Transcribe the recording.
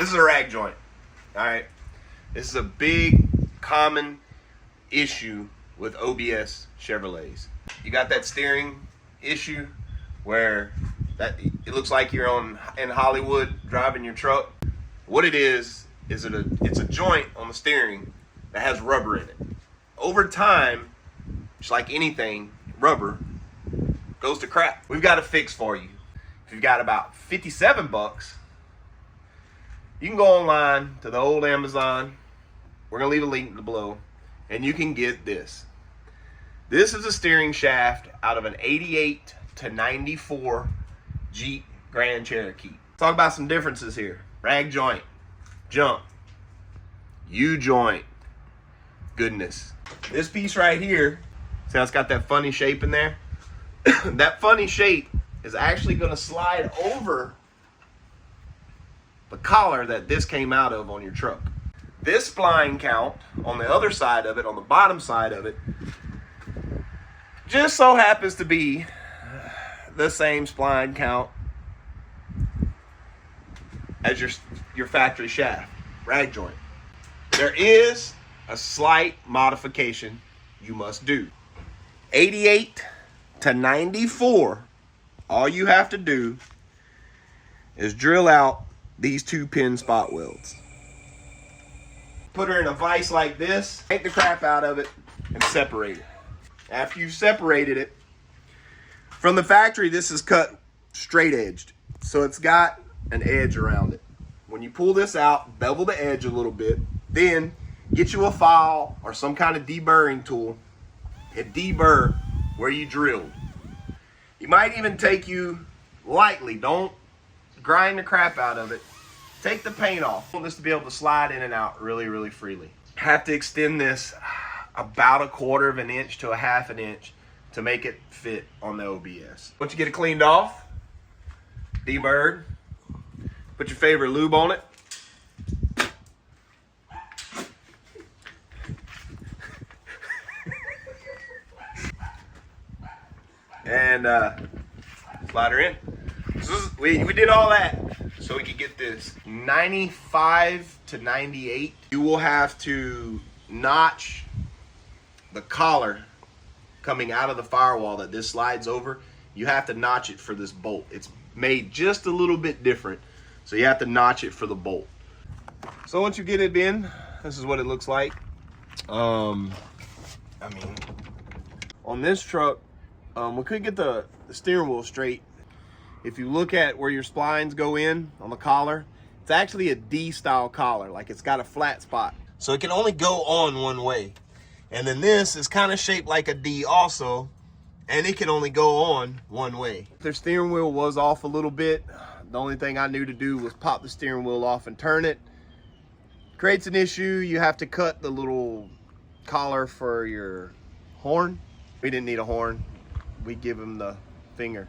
This is a rag joint, all right? This is a big, common issue with OBS Chevrolets. You got that steering issue where it looks like you're in Hollywood driving your truck. What it is it's a joint on the steering that has rubber in it. Over time, just like anything, rubber goes to crap. We've got a fix for you. If you've got about 57 bucks, you can go online to the old Amazon. We're gonna leave a link below, and you can get this. This is a steering shaft out of an 88 to 94 Jeep Grand Cherokee. Talk about some differences here. Rag joint, jump. U-joint, goodness. This piece right here, see how it's got that funny shape in there? That funny shape is actually gonna slide over the collar that this came out of on your truck. This spline count on the other side of it, on the bottom side of it, just so happens to be the same spline count as your factory shaft, rag joint. There is a slight modification you must do. 88 to 94, all you have to do is drill out these 2-pin spot welds. Put her in a vise like this, take the crap out of it, and separate it. After you've separated it, from the factory, this is cut straight edged. So it's got an edge around it. When you pull this out, bevel the edge a little bit, then get you a file or some kind of deburring tool and deburr where you drilled. It might even take you lightly, don't grind the crap out of it. Take the paint off. I want this to be able to slide in and out really, really freely. Have to extend this about 1/4 of an inch to 1/2 an inch to make it fit on the OBS. Once you get it cleaned off, deburred, put your favorite lube on it. And slide her in. So we did all that so we could get this 95 to 98. You will have to notch the collar coming out of the firewall that this slides over. You have to notch it for this bolt. It's made just a little bit different, so you have to notch it for the bolt. So once you get it in, this is what it looks like. I mean, on this truck, we couldn't get the steering wheel straight. If you look at where your splines go in on the collar, it's actually a D style collar, like it's got a flat spot. So it can only go on one way. And then this is kind of shaped like a D also, and it can only go on one way. Their steering wheel was off a little bit. The only thing I knew to do was pop the steering wheel off and turn it. Creates an issue. You have to cut the little collar for your horn. We didn't need a horn. We give them the finger.